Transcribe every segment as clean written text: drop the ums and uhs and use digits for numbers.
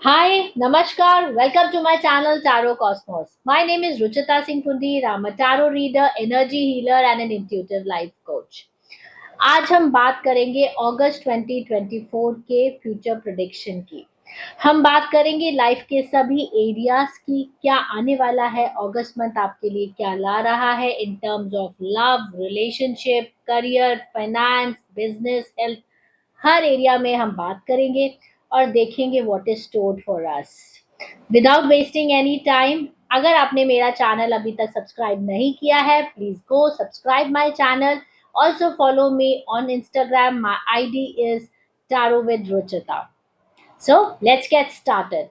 Hi, Namaskar. Welcome to my channel Tarot Cosmos. My name is Ruchita Singh Pundir. I'm a tarot reader, energy healer and an intuitive life coach. आज हम बात करेंगे अगस्त 2024 के future prediction की। हम बात करेंगे लाइफ के सभी एरियाज की, क्या आने वाला है अगस्त मंथ आपके लिए, क्या ला रहा है in terms of love, relationship, career, finance, business, health. Her area में हम बात करेंगे और देखेंगे what is stored for us. Without wasting any time, अगर आपने मेरा चैनल अभी तक सब्सक्राइब नहीं किया है, please go subscribe my channel. Also follow me on Instagram, my ID is Tarot with Ruchita. So let's get started.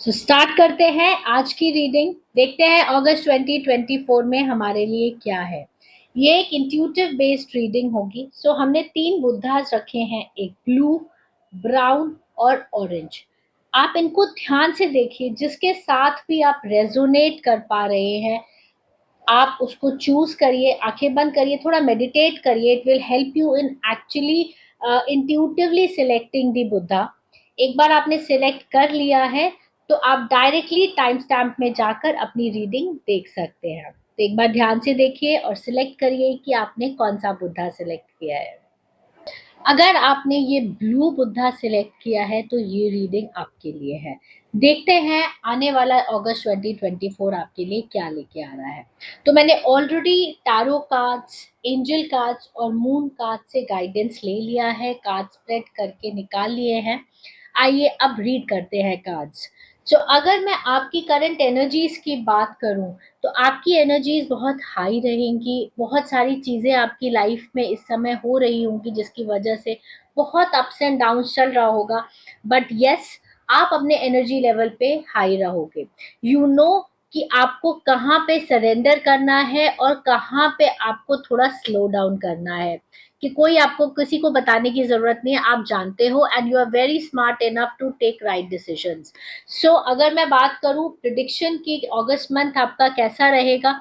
So start करते हैं आज की रीडिंग। देखते हैं अगस्त 2024 में हमारे लिए क्या है। ये एक इंट्यूटिव बेस्ड रीडिंग होगी। सो हमने तीन बुद्धास रखे हैं, एक ब्लू, ब्राउन और ऑरेंज। आप इनको ध्यान से देखिए, जिसके साथ भी आप रेजोनेट कर पा रहे हैं आप उसको चूज करिए, आंखें बंद करिए, थोड़ा मेडिटेट करिए। It will help you in actually intuitively selecting the Buddha. एक बार आपने सिलेक्ट कर लिया है तो आप डायरेक्टली टाइम स्टैम्प में जाकर अपनी रीडिंग देख सकते हैं। तो एक बार ध्यान से देखिए और सिलेक्ट करिए कि आपने कौन सा बुद्धा सिलेक्ट किया है। अगर आपने ये ब्लू बुद्धा सिलेक्ट किया है तो ये रीडिंग आपके लिए है। देखते हैं आने वाला अगस्त 2024 आपके लिए क्या लेके आ रहा है। तो मैंने already tarot cards, angel cards और मून कार्ड से गाइडेंस ले लिया है, कार्ड स्प्रेड करके निकाल लिए हैं। आइए अब रीड करते हैं कार्ड्स। तो अगर मैं आपकी करंट एनर्जीज की बात करूं तो आपकी एनर्जीज बहुत हाई रहेंगी। बहुत सारी चीज़ें आपकी लाइफ में इस समय हो रही होंगी जिसकी वजह से बहुत अप्स एंड डाउन्स चल रहा होगा। बट यस, आप अपने एनर्जी लेवल पे हाई रहोगे। यू नो कि आपको कहाँ पे सरेंडर करना है और कहाँ पे आपको थोड़ा स्लो डाउन करना है, कि कोई आपको किसी को बताने की ज़रूरत नहीं है, आप जानते हो and you are very smart enough to take right decisions. So अगर मैं बात करूं प्रिडिक्शन की अगस्त मंथ आपका कैसा रहेगा,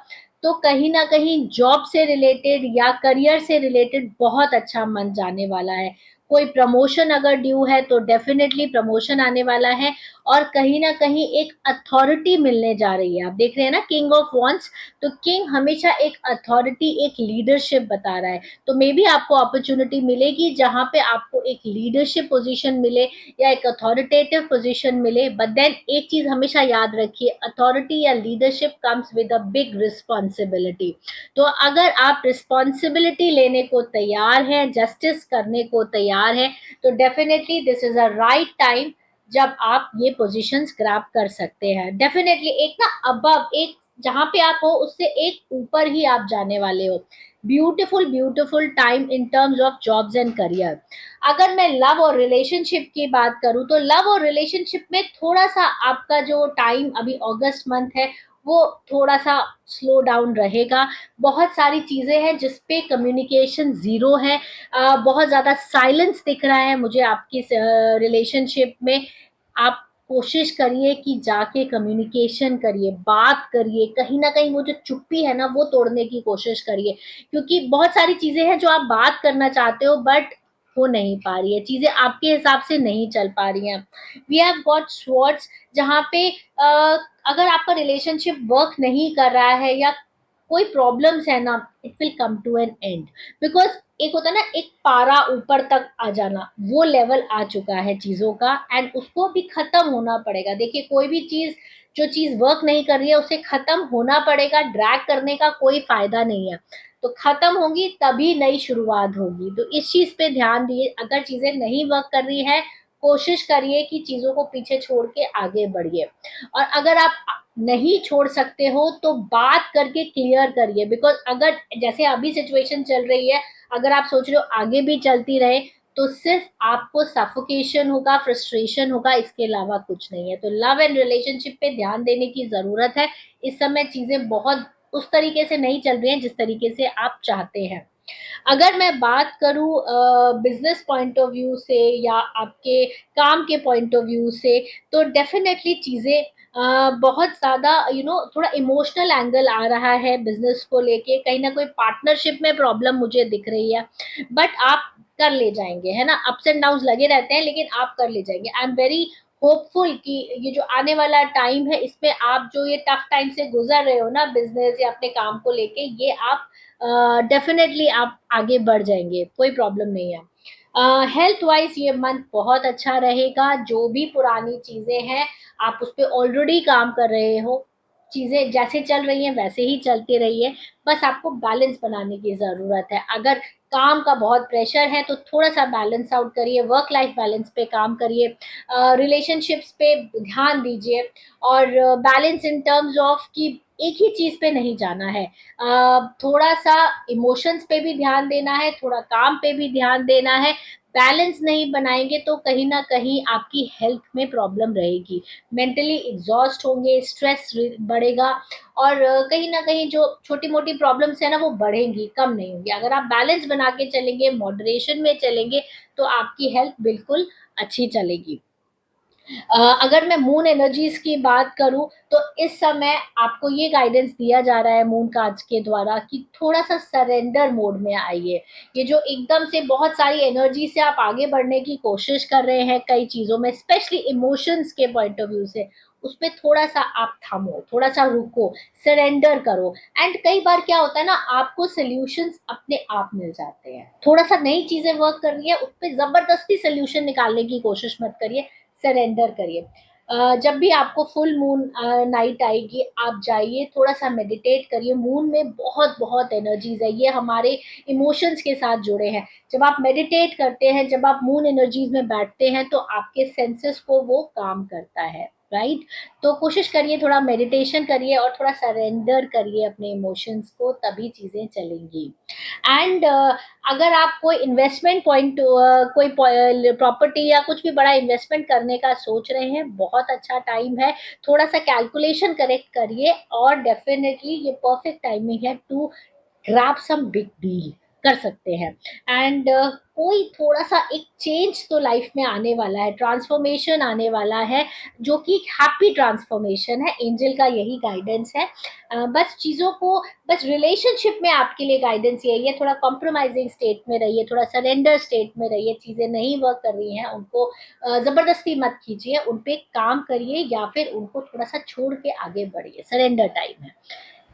तो कहीं ना कहीं जॉब से रिलेटेड या करियर से रिलेटेड बहुत अच्छा मंथ जाने वाला है। कोई प्रमोशन अगर ड्यू है तो डेफिनेटली प्रमोशन आने वाला है। और कहीं ना कहीं एक अथॉरिटी मिलने जा रही है। आप देख रहे हैं ना, किंग ऑफ वॉन्ट्स। तो किंग हमेशा एक अथॉरिटी, एक लीडरशिप बता रहा है। तो मे बी आपको अपॉर्चुनिटी मिलेगी जहां पे आपको एक लीडरशिप पोजीशन मिले या एक अथॉरिटेटिव पोजीशन मिले। बट देन एक चीज हमेशा याद रखिए, अथॉरिटी या leadership comes with a big responsibility. तो अगर आप रिस्पॉन्सिबिलिटी लेने को तैयार हैं, जस्टिस करने को तैयार हैं, तो definitely this is a right time जब आप ये पोजीशंस ग्रैब कर सकते हैं। डेफिनेटली एक ना अबव, एक जहां पे आप हो उससे एक ऊपर ही आप जाने वाले हो। Beautiful beautiful time in terms of jobs and career. अगर मैं लव और रिलेशनशिप की बात करूं तो लव और रिलेशनशिप में थोड़ा सा आपका जो टाइम अभी अगस्त मंथ है वो थोड़ा सा स्लो डाउन रहेगा। बहुत सारी चीजें हैं जिसपे कम्युनिकेशन जीरो है। बहुत ज्यादा साइलेंस दिख रहा है मुझे आपकी रिलेशनशिप में। आप कोशिश करिए कि जाके कम्युनिकेशन करिए, बात करिए, कहीं ना कहीं वो जो चुप्पी है ना वो तोड़ने की कोशिश करिए। क्योंकि बहुत सारी चीजें हैं जो आप बात करना चाहते हो बट हो नहीं पा रही है, चीजें आपके हिसाब से नहीं चल पा रही हैं। वी हैव गॉट स्वॉर्ड्स, जहाँ पे अगर आपका रिलेशनशिप वर्क नहीं कर रहा है या कोई प्रॉब्लम्स है ना, it will come to an end. Because एक होता है ना, एक पारा ऊपर तक आ जाना, वो लेवल आ चुका है चीजों का एंड उसको भी खत्म होना पड़ेगा। देखिए कोई भी चीज, जो चीज वर्क नहीं कर रही है उसे खत्म होना पड़ेगा। ड्रैग करने का कोई फायदा नहीं है। तो खत्म होगी तभी नई शुरुआत होगी। तो इस चीज पे ध्यान दिए। अगर चीजें नहीं वर्क कर रही है, कोशिश करिए कि चीजों को पीछे छोड़ के आगे बढ़िए। और अगर आप नहीं छोड़ सकते हो तो बात करके क्लियर करिए। बिकॉज अगर जैसे अभी सिचुएशन चल रही है, अगर आप सोच रहे हो आगे भी चलती रहे तो सिर्फ आपको सफोकेशन होगा, फ्रस्ट्रेशन होगा, इसके अलावा कुछ नहीं है। तो लव एंड रिलेशनशिप पे ध्यान देने की जरूरत है। इस समय चीजें बहुत उस तरीके से नहीं चल रही हैं जिस तरीके से आप चाहते हैं। अगर मैं बात करूं बिजनेस पॉइंट ऑफ व्यू से या आपके काम के पॉइंट ऑफ व्यू से, तो डेफिनेटली चीजें बहुत ज़्यादा थोड़ा इमोशनल एंगल आ रहा है बिजनेस को लेके, कहीं ना कोई पार्टनरशिप में प्रॉब्लम मुझे दिख रही है, बट आप कर ले जाएंगे, है ना। अप्स एंड डाउन लगे रहते हैं लेकिन आप कर ले जाएंगे। आई एम वेरी होपफुल कि ये जो आने वाला टाइम है इसमें आप जो ये टफ टाइम से गुजर रहे हो ना बिजनेस या अपने काम को लेके, ये आप डेफिनेटली आप आगे बढ़ जाएंगे, कोई प्रॉब्लम नहीं है। हेल्थ वाइज ये मंथ बहुत अच्छा रहेगा। जो भी पुरानी चीजें हैं आप उस पर ऑलरेडी काम कर रहे हो, चीजें जैसे चल रही हैं वैसे ही चलती रही है, बस आपको बैलेंस बनाने की जरूरत है। अगर काम का बहुत प्रेशर है तो थोड़ा सा बैलेंस आउट करिए, वर्क लाइफ बैलेंस पे काम करिए, रिलेशनशिप्स पे ध्यान दीजिए, और बैलेंस इन टर्म्स ऑफ कि एक ही चीज पे नहीं जाना है। थोड़ा सा इमोशंस पे भी ध्यान देना है, थोड़ा काम पे भी ध्यान देना है। बैलेंस नहीं बनाएंगे तो कहीं ना कहीं आपकी हेल्थ में प्रॉब्लम रहेगी, मेंटली एग्जॉस्ट होंगे, स्ट्रेस बढ़ेगा, और कहीं ना कहीं जो छोटी मोटी प्रॉब्लम्स है ना वो बढ़ेंगी, कम नहीं होंगी। अगर आप बैलेंस बना के चलेंगे, मॉडरेशन में चलेंगे, तो आपकी हेल्थ बिल्कुल अच्छी चलेगी। अगर मैं मून एनर्जीज की बात करूं तो इस समय आपको ये गाइडेंस दिया जा रहा है मून कार्ड्स के द्वारा कि थोड़ा सा सरेंडर मोड में आइए। ये जो एकदम से बहुत सारी एनर्जी से आप आगे बढ़ने की कोशिश कर रहे हैं कई चीजों में, स्पेशली इमोशंस के पॉइंट ऑफ व्यू से, उस पर थोड़ा सा आप थमो, थोड़ा सा रुको, सरेंडर करो। एंड कई बार क्या होता है ना, आपको सोल्यूशंस अपने आप मिल जाते हैं। थोड़ा सा नई चीजें वर्क कर रही है उस पर जबरदस्ती सोल्यूशन निकालने की कोशिश मत करिए, सरेंडर करिए। जब भी आपको फुल मून नाइट आएगी, आप जाइए थोड़ा सा मेडिटेट करिए। मून में बहुत बहुत एनर्जीज है, ये हमारे इमोशंस के साथ जुड़े हैं। जब आप मेडिटेट करते हैं, जब आप मून एनर्जीज में बैठते हैं, तो आपके सेंसेस को वो काम करता है, राइट। तो कोशिश करिए, थोड़ा मेडिटेशन करिए और थोड़ा सरेंडर करिए अपने इमोशंस को, तभी चीजें चलेंगी। एंड अगर आप कोई इन्वेस्टमेंट पॉइंट, कोई प्रॉपर्टी या कुछ भी बड़ा इन्वेस्टमेंट करने का सोच रहे हैं, बहुत अच्छा टाइम है। थोड़ा सा कैलकुलेशन करेक्ट करिए और डेफिनेटली ये परफेक्ट टाइमिंग है to grab some big deal, कर सकते हैं। एंड कोई थोड़ा सा एक चेंज तो लाइफ में आने वाला है, ट्रांसफॉर्मेशन आने वाला है, जो कि हैप्पी ट्रांसफॉर्मेशन है। एंजल का यही गाइडेंस है। बस चीज़ों को, बस रिलेशनशिप में आपके लिए गाइडेंस यही है, थोड़ा कॉम्प्रोमाइजिंग स्टेट में रहिए, थोड़ा सरेंडर स्टेट में रहिए। चीज़ें नहीं वर्क कर रही हैं उनको ज़बरदस्ती मत कीजिए, उन पे काम करिए या फिर उनको थोड़ा सा छोड़ के आगे बढ़िए, सरेंडर टाइम है।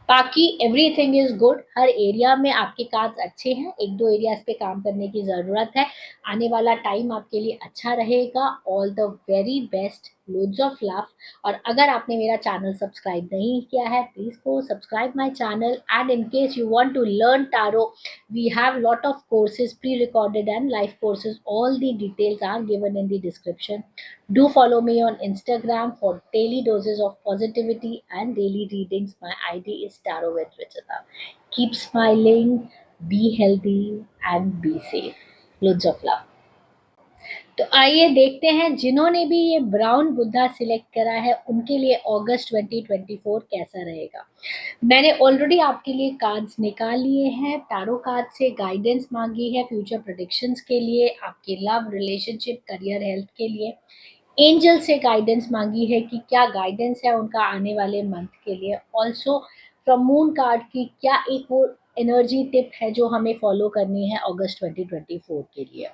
बाकी everything is good, her area में आपके कार्ड्स अच्छे हैं, एक दो एरियाज पे काम करने की ज़रूरत है। आने वाला टाइम आपके लिए अच्छा रहेगा। All the very best, loads of love. और अगर आपने मेरा चैनल सब्सक्राइब नहीं किया है, please go subscribe my channel. And in case you want to learn tarot, we have lot of courses, pre-recorded and live courses. All the details are given in the description. Do follow me on Instagram for daily doses of positivity and daily readings. My ID is Tarot with Richita. Keep smiling, be healthy, and be safe. Loads of love. तो आइए देखते हैं जिन्होंने भी ये brown Buddha select करा है उनके लिए अगस्त 2024 कैसा रहेगा। मैंने ऑलरेडी आपके लिए कार्ड्स निकाल लिए हैं, टैरो कार्ड से गाइडेंस मांगी है फ्यूचर प्रेडिक्शंस के लिए, आपके लव, रिलेशनशिप, करियर, हेल्थ के लिए। एंजल से गाइडेंस मांगी है कि क्या गाइडेंस है उनका आने वाले मंथ के लिए। ऑल्सो फ्रॉम मून कार्ड की क्या एक वो एनर्जी टिप है जो हमें फॉलो करनी है अगस्त 2024 के लिए।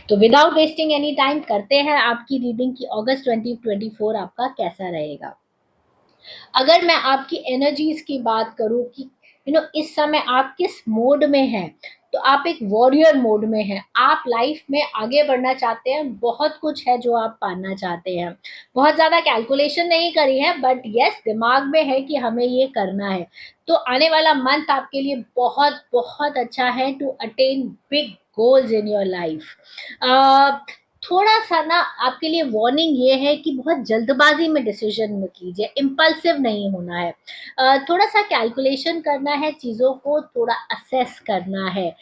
तो विदाउट वेस्टिंग एनी टाइम करते हैं आपकी रीडिंग की अगस्त 2024 आपका कैसा रहेगा। अगर मैं आपकी एनर्जीज की बात करूं कि इस समय आप किस मोड में हैं, तो आप एक वॉरियर मोड में हैं। आप लाइफ में आगे बढ़ना चाहते हैं, बहुत कुछ है जो आप पाना चाहते हैं। बहुत ज़्यादा कैलकुलेशन नहीं करी है, बट यस दिमाग में है कि हमें ये करना है। तो आने वाला मंथ आपके लिए बहुत बहुत अच्छा है to attain big goals in your life. थोड़ा सा ना आपके लिए वार्निंग ये है कि बहुत जल्दबाजी में डिसीजन मत लीजिए, इम्पल्सिव नहीं होना है। थोड़ा सा कैलकुलेशन करना है, चीज़ों को थोड़ा असेस करना है।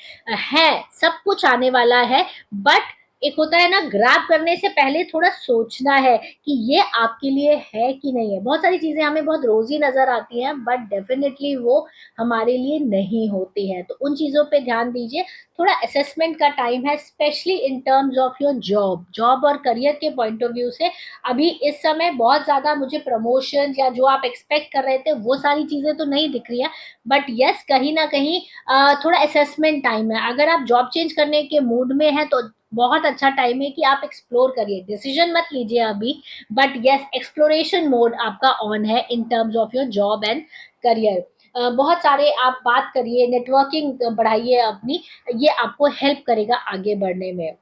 सब कुछ आने वाला है, बट एक होता है ना, ग्रैब करने से पहले थोड़ा सोचना है कि ये आपके लिए है कि नहीं है। बहुत सारी चीजें हमें बहुत रोजी नजर आती हैं, बट डेफिनेटली वो हमारे लिए नहीं होती है, तो उन चीजों पे ध्यान दीजिए। थोड़ा असेसमेंट का टाइम है, specially in terms of your job और करियर के पॉइंट ऑफ व्यू से। अभी इस समय बहुत ज्यादा मुझे प्रमोशन या जो आप एक्सपेक्ट कर रहे थे वो सारी चीजें तो नहीं दिख रही है, बट यस कहीं ना कहीं थोड़ा असेसमेंट टाइम है। अगर आप जॉब चेंज करने के मूड में हैं तो बहुत अच्छा टाइम है कि आप एक्सप्लोर करिए, डिसीजन मत लीजिए अभी, बट यस एक्सप्लोरेशन मोड आपका ऑन है in terms of your job and career. बहुत सारे आप बात करिए, नेटवर्किंग बढ़ाइए अपनी, ये आपको हेल्प करेगा आगे बढ़ने में।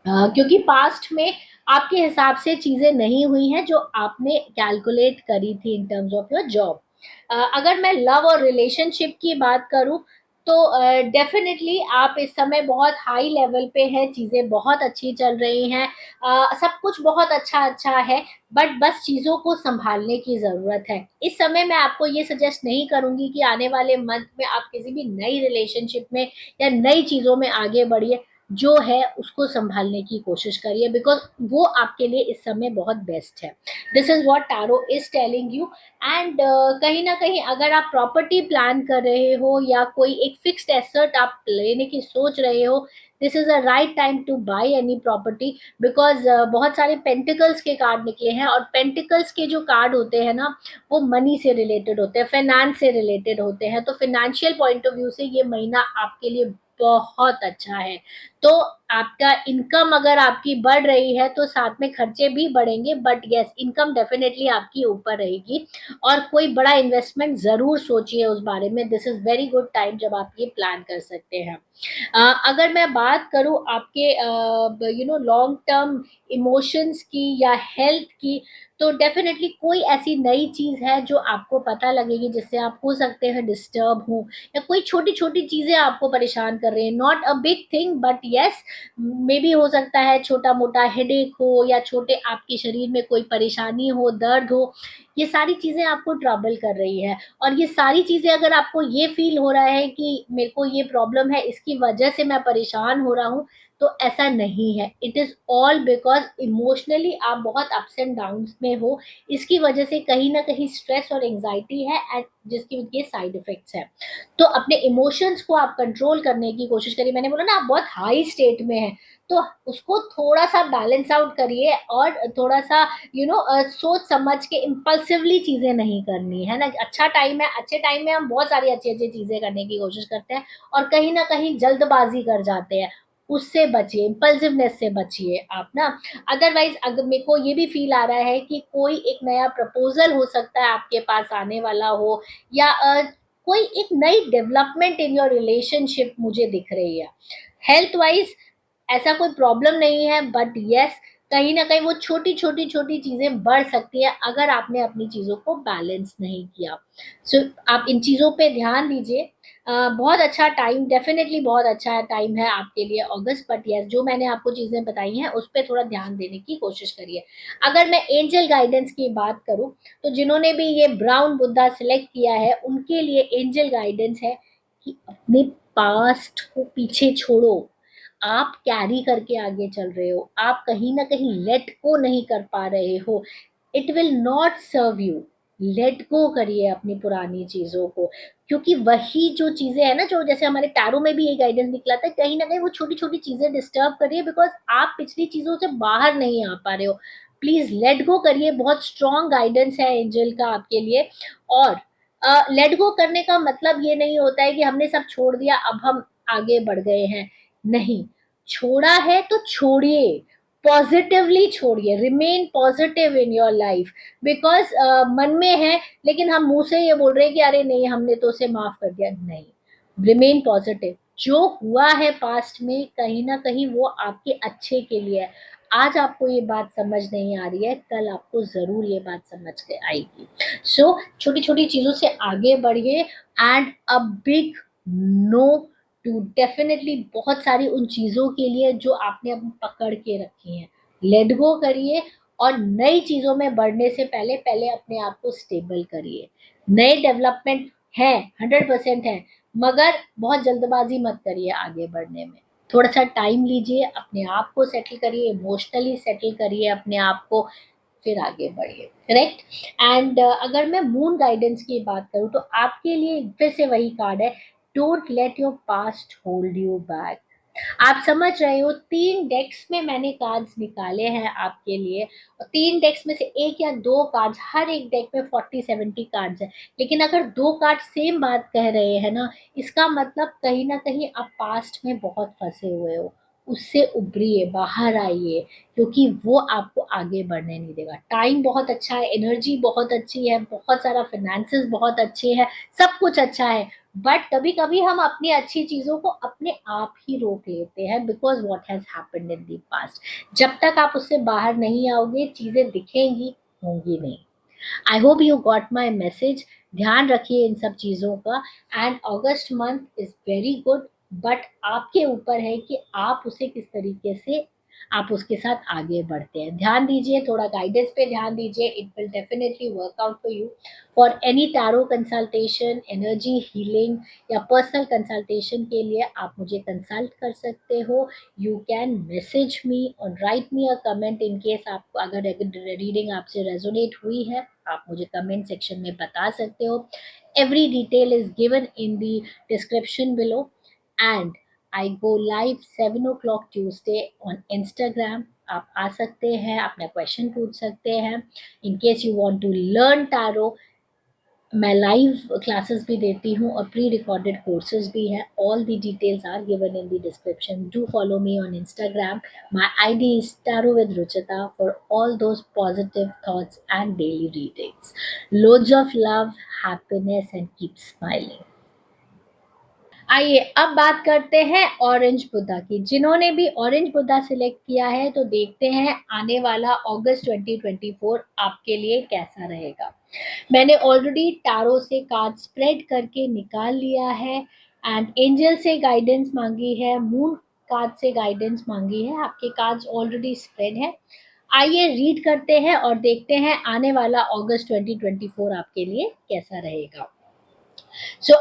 क्योंकि पास्ट में आपके हिसाब से चीजें नहीं हुई हैं जो आपने कैलकुलेट करी थी in terms of your job. अगर मैं लव और रिलेशनशिप की बात करूं तो डेफिनेटली आप इस समय बहुत हाई लेवल पे है, चीजें बहुत अच्छी चल रही हैं, सब कुछ बहुत अच्छा अच्छा है, बट बस चीजों को संभालने की जरूरत है। इस समय मैं आपको ये सजेस्ट नहीं करूंगी कि आने वाले मंथ में आप किसी भी नई रिलेशनशिप में या नई चीजों में आगे बढ़िए। जो है उसको संभालने की कोशिश करिए, बिकॉज वो आपके लिए इस समय बहुत बेस्ट है। This is what tarot is telling you. And कहीं ना कहीं अगर आप प्रॉपर्टी प्लान कर रहे हो या कोई एक फिक्स्ड एसेट आप लेने की सोच रहे हो, this is a right time to buy any property, because बहुत सारे पेंटिकल्स के कार्ड निकले हैं, और पेंटिकल्स के जो कार्ड होते हैं ना, वो मनी से रिलेटेड होते हैं, फाइनेंस से रिलेटेड होते हैं, तो फाइनेंशियल पॉइंट ऑफ व्यू से ये महीना आपके लिए बहुत अच्छा है। तो आपका इनकम अगर आपकी बढ़ रही है तो साथ में खर्चे भी बढ़ेंगे, बट यस इनकम डेफिनेटली आपकी ऊपर रहेगी। और कोई बड़ा इन्वेस्टमेंट जरूर सोचिए उस बारे में, this is very good time जब आप ये प्लान कर सकते हैं। अगर मैं बात करूं आपके लॉन्ग टर्म इमोशंस की या हेल्थ की, तो डेफिनेटली कोई ऐसी नई चीज है जो आपको पता लगेगी जिससे आप हो सकते हैं डिस्टर्ब हो, या कोई छोटी छोटी चीजें आपको परेशान कर रही हैं, not a big thing but yes may be हो सकता है छोटा मोटा हेडेक हो, या छोटे आपके शरीर में कोई परेशानी हो, दर्द हो, ये सारी चीजें आपको ट्रबल कर रही है। और ये सारी चीजें अगर आपको ये फील हो रहा है कि मेरे को ये प्रॉब्लम है, इसकी वजह से मैं परेशान हो रहा हूँ, तो ऐसा नहीं है। It is all because emotionally आप बहुत अप्स एंड डाउन में हो, इसकी वजह से कहीं ना कहीं स्ट्रेस और एंजाइटी है, एंड जिसकी ये साइड इफेक्ट्स है। तो अपने इमोशंस को आप कंट्रोल करने की कोशिश करिए। मैंने बोला ना आप बहुत हाई स्टेट में हैं, तो उसको थोड़ा सा बैलेंस आउट करिए, और थोड़ा सा सोच समझ के इम्पल्सिवली चीजें नहीं करनी है ना। अच्छा टाइम है, अच्छे टाइम में हम बहुत सारी अच्छी अच्छी चीजें करने की कोशिश करते हैं, और कहीं ना कहीं जल्दबाजी कर जाते हैं, उससे बचिए, इम्पल्सिवनेस से बचिए आप ना। अदरवाइज अगर मेरे को ये भी फील आ रहा है कि कोई एक नया प्रपोजल हो सकता है आपके पास आने वाला हो, या कोई एक नई डेवलपमेंट इन योर रिलेशनशिप मुझे दिख रही है। हेल्थ वाइज ऐसा कोई प्रॉब्लम नहीं है, बट यस कहीं ना कहीं वो छोटी छोटी छोटी चीजें बढ़ सकती है अगर आपने अपनी चीजों को बैलेंस नहीं किया। सो आप इन चीजों पे ध्यान दीजिए। बहुत अच्छा टाइम, डेफिनेटली बहुत अच्छा टाइम है आपके लिए अगस्त, बट यस जो मैंने आपको चीजें बताई हैं उस पर थोड़ा ध्यान देने की कोशिश करिए। अगर मैं एंजल गाइडेंस की बात करूं, तो जिन्होंने भी ये ब्राउन बुद्धा सिलेक्ट किया है उनके लिए एंजल गाइडेंस है कि अपने पास्ट को पीछे छोड़ो। आप कैरी करके आगे चल रहे हो, आप कहीं ना कहीं लेट को नहीं कर पा रहे हो, it will not serve you. Let go करिए अपनी पुरानी चीजों को, क्योंकि वही जो चीजें है ना, जो जैसे हमारे टैरो में भी ये गाइडेंस निकला था, कहीं ना कहीं वो छोटी छोटी चीजें डिस्टर्ब कर रही है, बिकॉज आप पिछली चीजों से बाहर नहीं आ पा रहे हो। प्लीज लेट गो करिए, बहुत स्ट्रॉन्ग गाइडेंस है एंजल का आपके लिए। और लेट गो करने का मतलब ये नहीं होता है कि हमने सब छोड़ दिया अब हम आगे बढ़ गए हैं, नहीं। छोड़ा है तो छोड़िए, पॉजिटिवली छोड़िए, remain positive in your life. Because मन में है, लेकिन हम मुंह से ये बोल रहे हैं कि अरे नहीं हमने तो उसे माफ कर दिया, नहीं। रिमेन पॉजिटिव, जो हुआ है पास्ट में कहीं ना कहीं वो आपके अच्छे के लिए है। आज आपको ये बात समझ नहीं आ रही है, कल आपको जरूर ये बात समझ के आएगी। सो छोटी छोटी चीजों से आगे बढ़िए, and a big no to definitely बहुत सारी उन चीजों के लिए जो आपने अपनी पकड़ के रखी हैं। लेट गो करिए, और नई चीजों में बढ़ने से पहले पहले अपने आप को स्टेबल करिए। नए डेवलपमेंट है, 100% है, मगर बहुत जल्दबाजी मत करिए आगे बढ़ने में। थोड़ा सा टाइम लीजिए, अपने आप को सेटल करिए, इमोशनली सेटल करिए अपने आप को, फिर आगे बढ़िए। करेक्ट। एंड अगर मैं मून गाइडेंस की बात करूँ तो आपके लिए फिर से वही कार्ड है, don't let your past hold you back. आप समझ रहे हो, 3 डेक्स में मैंने कार्ड्स निकाले हैं आपके लिए, और 3 डेक्स में से एक या दो कार्ड्स, हर एक डेक में 40-70 कार्ड्स है, लेकिन अगर दो कार्ड सेम बात कह रहे हैं ना, इसका मतलब कहीं ना कहीं आप पास्ट में बहुत फंसे हुए हो, उससे उभरिए, बाहर आइए, क्योंकि वो आपको आगे बढ़ने नहीं देगा। टाइम बहुत अच्छा है, एनर्जी बहुत अच्छी है, बहुत सारा फाइनेंसेस बहुत अच्छे हैं, सब कुछ अच्छा है, बट कभी कभी हम अपनी अच्छी चीजों को अपने आप ही रोक लेते हैं, because what has happened in the past. जब तक आप उससे बाहर नहीं आओगे, चीजें दिखेंगी, होंगी नहीं। I hope you got my message. ध्यान रखिए इन सब चीजों का। And August month is very good, but आपके ऊपर है कि आप उसे किस तरीके से आप उसके साथ आगे बढ़ते हैं। ध्यान दीजिए, थोड़ा गाइडेंस पे ध्यान दीजिए, it will definitely work out for you. For any tarot consultation, energy healing या पर्सनल कंसल्टेशन के लिए आप मुझे कंसल्ट कर सकते हो। यू कैन मैसेज मी और right me a comment in case आपको अगर रीडिंग आपसे रेजोनेट हुई है, आप मुझे कमेंट सेक्शन में बता सकते हो। Every detail is given in the description below. And I go live 7 o'clock Tuesday on Instagram. आप आ सकते हैं, अपना क्वेश्चन पूछ सकते हैं। In case you want to learn tarot, मैं लाइव क्लासेस भी देती हूँ और प्री रिकॉर्डेड कोर्सेज भी हैं। All the details are given in the description. Do follow me on Instagram. My ID is tarot with Ruchita for all those positive thoughts and daily readings. Loads of love, happiness and keep smiling. आइए अब बात करते हैं orange Buddha की। जिन्होंने भी orange Buddha select किया है, तो देखते हैं आने वाला अगस्त 2024 आपके लिए कैसा रहेगा। मैंने ऑलरेडी टारो से कार्ड स्प्रेड करके निकाल लिया है, एंड एंजल से गाइडेंस मांगी है, मून कार्ड से गाइडेंस मांगी है। आपके कार्ड्स ऑलरेडी स्प्रेड है। आइए रीड करते हैं और देखते हैं आने वाला अगस्त 2024 आपके लिए कैसा रहेगा।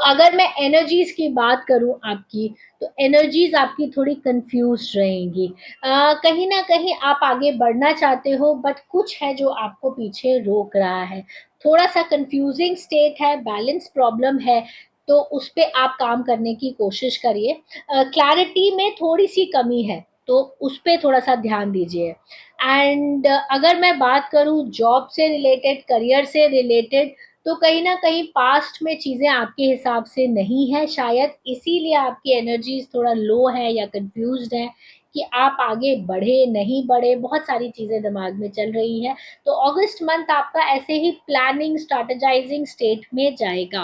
अगर मैं एनर्जीज की बात करूं आपकी, तो एनर्जीज आपकी थोड़ी कंफ्यूज रहेंगी। कहीं ना कहीं आप आगे बढ़ना चाहते हो, बट कुछ है जो आपको पीछे रोक रहा है। थोड़ा सा कंफ्यूजिंग स्टेट है, बैलेंस प्रॉब्लम है, तो उस पे आप काम करने की कोशिश करिए। क्लैरिटी में थोड़ी सी कमी है, तो उस पे थोड़ा सा ध्यान दीजिए। एंड अगर मैं बात करूं जॉब से रिलेटेड, करियर से रिलेटेड, तो कहीं ना कहीं पास्ट में चीजें आपके हिसाब से नहीं है, शायद इसीलिए आपकी एनर्जीज थोड़ा लो है या कंफ्यूज्ड है कि आप आगे बढ़े नहीं बढ़े, बहुत सारी चीजें दिमाग में चल रही है। तो अगस्त मंथ आपका ऐसे ही प्लानिंग स्ट्रेटेजाइजिंग स्टेट में जाएगा।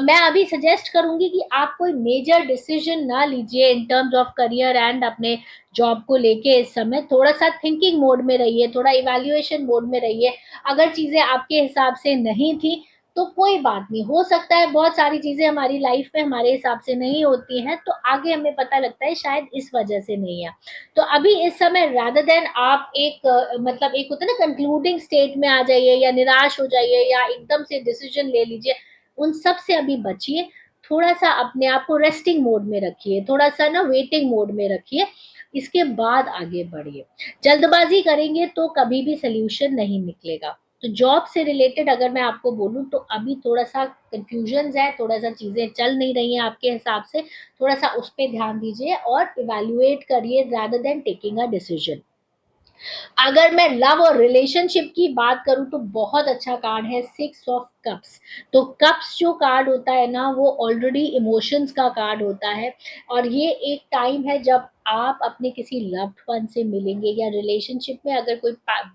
मैं अभी सजेस्ट करूंगी कि आप कोई मेजर डिसीजन ना लीजिए in terms of career and अपने जॉब को लेके। इस समय थोड़ा सा थिंकिंग मोड में रहिए, थोड़ा इवैल्यूएशन मोड में रहिए। अगर चीजें आपके हिसाब से नहीं थी, तो कोई बात नहीं, हो सकता है बहुत सारी चीजें हमारी लाइफ में हमारे हिसाब से नहीं होती हैं, तो आगे हमें पता लगता है शायद इस वजह से नहीं है। तो अभी इस समय रादर देन आप एक मतलब एक होता है ना कंक्लूडिंग स्टेट में आ जाइए, या निराश हो जाइए, या एकदम से डिसीजन ले लीजिए, उन सब से अभी बचिए। थोड़ा सा अपने आप को रेस्टिंग मोड में रखिए, थोड़ा सा ना वेटिंग मोड में रखिए, इसके बाद आगे बढ़िए। जल्दबाजी करेंगे तो कभी भी सोल्यूशन नहीं निकलेगा। तो जॉब से रिलेटेड अगर मैं आपको बोलूं, तो अभी थोड़ा सा कंफ्यूजन है, थोड़ा सा चीजें चल नहीं रही हैं आपके हिसाब से, थोड़ा सा उस पर ध्यान दीजिए और इवेल्युएट करिए rather then taking a decision. अगर मैं लव और रिलेशनशिप की बात करूं, तो बहुत अच्छा कार्ड है 6 ऑफ कप्स। तो कप्स जो कार्ड होता है ना, वो ऑलरेडी इमोशंस का कार्ड होता है, और ये एक टाइम है जब आप अपने किसी लव्ड वन से मिलेंगे, या रिलेशनशिप में अगर कोई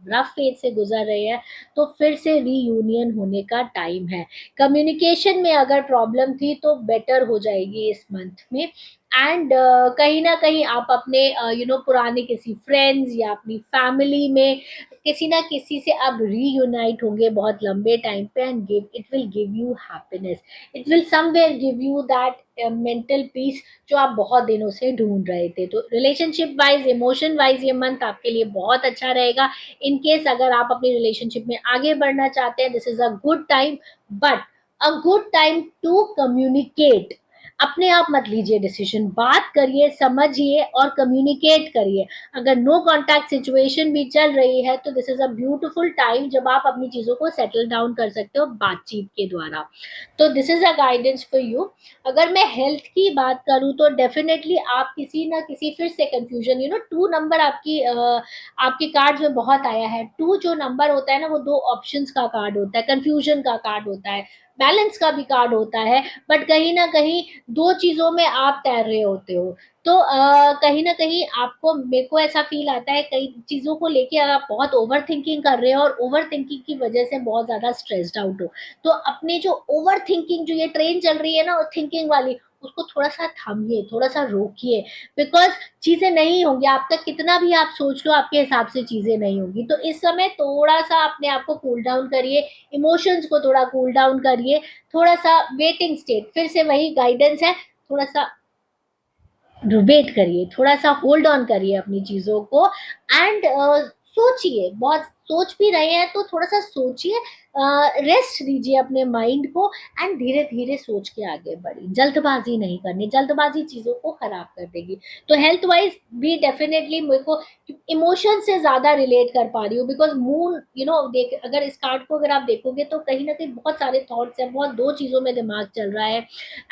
रफ फेज से गुजर रहे हैं, तो फिर से रीयूनियन होने का टाइम है। कम्युनिकेशन में अगर प्रॉब्लम थी, तो बेटर हो जाएगी इस मंथ में। एंड कहीं ना कहीं आप अपने पुराने किसी फ्रेंड्स या अपनी फैमिली में किसी ना किसी से अब रीयूनाइट होंगे बहुत लंबे टाइम पे, and give it will give you happiness. It will somewhere give you that mental peace जो आप बहुत दिनों से ढूंढ रहे थे। तो रिलेशनशिप वाइज, इमोशन वाइज ये मंथ आपके लिए बहुत अच्छा रहेगा। इन केस अगर आप अपनी रिलेशनशिप में आगे बढ़ना चाहते हैं, this is a good time, but a good time to communicate. अपने आप मत लीजिए डिसीजन, बात करिए, समझिए और कम्युनिकेट करिए। अगर नो कॉन्टैक्ट सिचुएशन भी चल रही है तो this is a beautiful time जब आप अपनी चीजों को सेटल डाउन कर सकते हो बातचीत के द्वारा। तो this is a guidance for you. अगर मैं हेल्थ की बात करूं तो डेफिनेटली आप किसी ना किसी, फिर से कंफ्यूजन, टू नंबर आपकी आपके कार्ड में बहुत आया है। टू जो नंबर होता है ना, वो दो ऑप्शंस का कार्ड होता है, कंफ्यूजन का कार्ड होता है, बैलेंस का भी कार्ड होता है। बट कहीं ना कहीं दो चीजों में आप तैर रहे होते हो। तो कहीं ना कहीं आपको, मेरे को ऐसा फील आता है कई चीजों को लेके अगर आप बहुत ओवर थिंकिंग कर रहे हो और ओवर थिंकिंग की वजह से बहुत ज्यादा स्ट्रेस्ड आउट हो, तो अपने जो ओवर थिंकिंग, जो ये ट्रेन चल रही है ना थिंकिंग वाली, उसको थोड़ा सा थामिए, थोड़ा सा रोकिए। बिकॉज चीजें नहीं होंगी, आप तक कितना भी आप सोच लो आपके हिसाब से चीजें नहीं होंगी। तो इस समय थोड़ा सा अपने आप को कूल डाउन करिए, इमोशंस को थोड़ा कूल डाउन करिए, थोड़ा सा वेटिंग स्टेट, फिर से वही गाइडेंस है, थोड़ा सा वेट करिए, थोड़ा सा होल्ड ऑन करिए अपनी चीजों को। एंड सोचिए, बहुत सोच भी रहे हैं तो थोड़ा सा सोचिए, रेस्ट दीजिए अपने माइंड को, एंड धीरे धीरे सोच के आगे बढ़िए। जल्दबाजी नहीं करनी, जल्दबाजी चीजों को खराब कर देगी। तो हेल्थ वाइज भी डेफिनेटली मेरे को इमोशन से ज्यादा रिलेट कर पा रही हूँ, बिकॉज मून, देख, अगर इस कार्ड को अगर आप देखोगे तो कहीं ना कहीं बहुत सारे थॉट्स हैं, बहुत दो चीजों में दिमाग चल रहा है।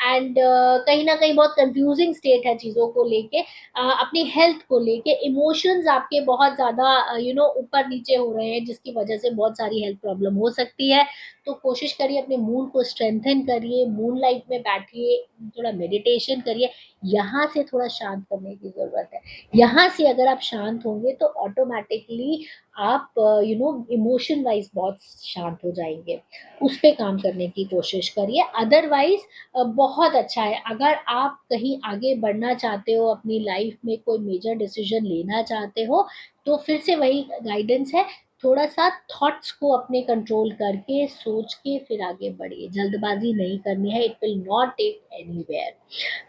एंड कहीं ना कहीं बहुत कंफ्यूजिंग स्टेट है चीज़ों को लेके, अपनी हेल्थ को लेके इमोशंस आपके बहुत ज़्यादा ऊपर नीचे हो रहे हैं, जिसकी वजह से बहुत सारी हेल्थ प्रॉब्लम हो सकती है। तो कोशिश करिए अपने मूड को स्ट्रेंथन करिए, मून लाइट में बैठिए, थोड़ा मेडिटेशन करिए। यहाँ से थोड़ा शांत करने की ज़रूरत है। यहाँ से अगर आप शांत होंगे तो ऑटोमेटिकली आप इमोशन वाइज बहुत शांत हो जाएंगे। उस पे काम करने की कोशिश करिए। अदरवाइज बहुत अच्छा है। अगर आप कहीं आगे बढ़ना चाहते हो अपनी लाइफ में, कोई मेजर डिसीजन लेना चाहते हो, तो फिर से वही गाइडेंस है, थोड़ा सा थॉट्स को अपने कंट्रोल करके सोच के फिर आगे बढ़िए। जल्दबाजी नहीं करनी है, it will not take anywhere,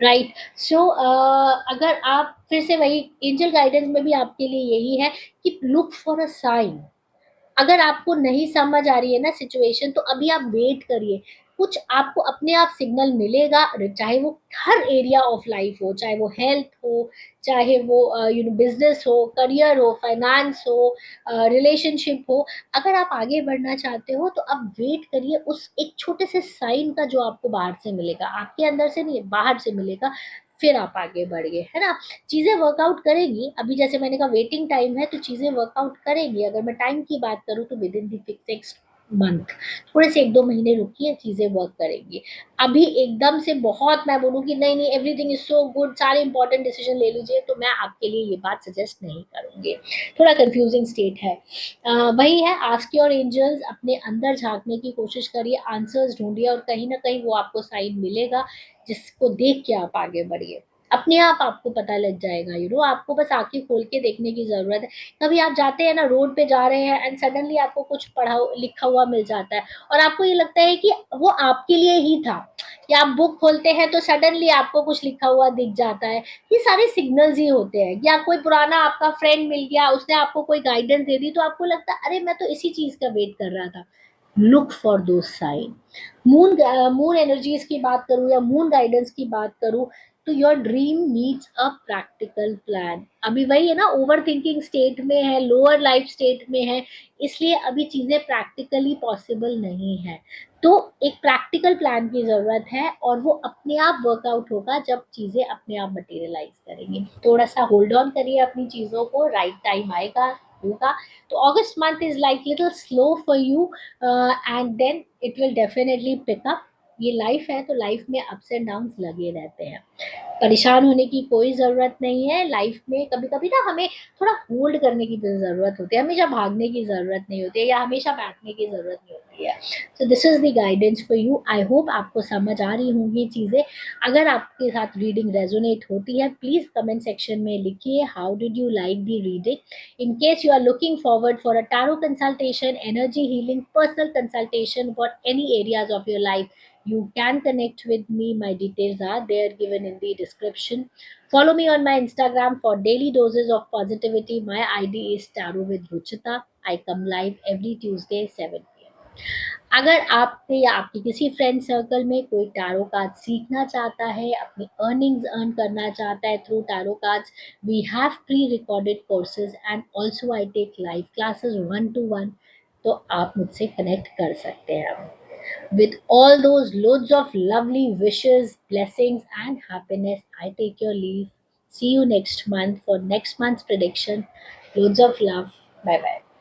right. So अगर आप फिर से वही एंजल गाइडेंस में भी आपके लिए यही है कि लुक फॉर अ साइन। अगर आपको नहीं समझ आ रही है ना सिचुएशन, तो अभी आप वेट करिए, कुछ आपको अपने आप सिग्नल मिलेगा। चाहे वो हर एरिया ऑफ लाइफ हो, चाहे वो हेल्थ हो, चाहे वो बिजनेस हो, करियर हो, फाइनेंस हो, रिलेशनशिप हो। अगर आप आगे बढ़ना चाहते हो तो आप वेट करिए उस एक छोटे से साइन का, जो आपको बाहर से मिलेगा, आपके अंदर से नहीं, बाहर से मिलेगा। फिर आप आगे बढ़िए, है ना। चीजें वर्कआउट करेंगी। अभी जैसे मैंने कहा वेटिंग टाइम है, तो चीजें वर्कआउट करेंगी। अगर मैं टाइम की बात करूँ तो with in the fix month, थोड़े से एक दो महीने रुकिए, चीजें वर्क करेंगी। अभी एकदम से बहुत मैं बोलूँ कि नहीं नहीं एवरीथिंग इज सो गुड, सारे इंपॉर्टेंट डिसीजन ले लीजिए, तो मैं आपके लिए ये बात सजेस्ट नहीं करूंगी। थोड़ा कंफ्यूजिंग स्टेट है। वही है, आस्क योर एंजल्स, अपने अंदर झांकने की कोशिश करिए, आंसर्स ढूंढिए, और कहीं ना कहीं वो आपको साइन मिलेगा, जिसको देख के आप आगे बढ़िए। अपने आप आपको पता लग जाएगा, आपको बस आंखें खोल के देखने की जरूरत है। कभी आप जाते हैं ना, रोड पे जा रहे हैं, एंड सडनली आपको कुछ पढ़ा लिखा हुआ मिल जाता है, और आपको ये लगता है कि वो आपके लिए ही था। या आप बुक खोलते हैं तो सडनली आपको कुछ लिखा हुआ दिख जाता है। ये सारे सिग्नल्स ही होते हैं। या कोई पुराना आपका फ्रेंड मिल गया, उसने आपको कोई गाइडेंस दे दी, तो आपको लगता है अरे मैं तो इसी चीज का वेट कर रहा था। लुक फॉर दो साइन। मून मून एनर्जीज की बात करूं या मून गाइडेंस की बात करूं, तो your dream needs a practical plan. अभी वही है ना, ओवर थिंकिंग स्टेट में है, लोअर लाइफ स्टेट में है, इसलिए अभी चीजें प्रैक्टिकली पॉसिबल नहीं है। तो एक प्रैक्टिकल प्लान की जरूरत है, और वो अपने आप वर्कआउट होगा जब चीजें अपने आप मटेरियलाइज करेंगी। थोड़ा सा होल्ड ऑन करिए अपनी चीजों को, राइट टाइम आएगा, होगा। तो August month is like little slow for you, and then it will definitely pick up. ये लाइफ है, तो लाइफ में अप्स एंड डाउन्स लगे रहते हैं। परेशान होने की कोई ज़रूरत नहीं है। लाइफ में कभी-कभी ना हमें थोड़ा होल्ड करने की भी ज़रूरत होती है, हमेशा भागने की ज़रूरत नहीं होती है, या हमेशा बैठने की ज़रूरत नहीं होती है। So this is the guidance for you. I hope आपको समझ आ रही होंगी चीज़ें। अगर आपके साथ रीडिंग रेजोनेट होती है, प्लीज़ कमेंट सेक्शन में लिखिए how did you like the reading. In case you are looking forward for a tarot consultation, energy healing, personal consultation for any areas of your life, you can connect with me. My details are there given in the description. Follow me on my Instagram for daily doses of positivity. My ID is Tarot with Ruchita. I come live every Tuesday 7 p.m. अगर आपके या आपके किसी friend circle में कोई tarot card सीखना चाहता है, अपनी अर्निंग्स अर्न करना चाहता है through tarot cards, we have pre recorded courses and also I take live classes 1 to 1, तो आप मुझसे कनेक्ट कर सकते हैं। With all those loads of lovely wishes, blessings, and happiness, I take your leave. See you next month for next month's prediction. Loads of love. Bye bye.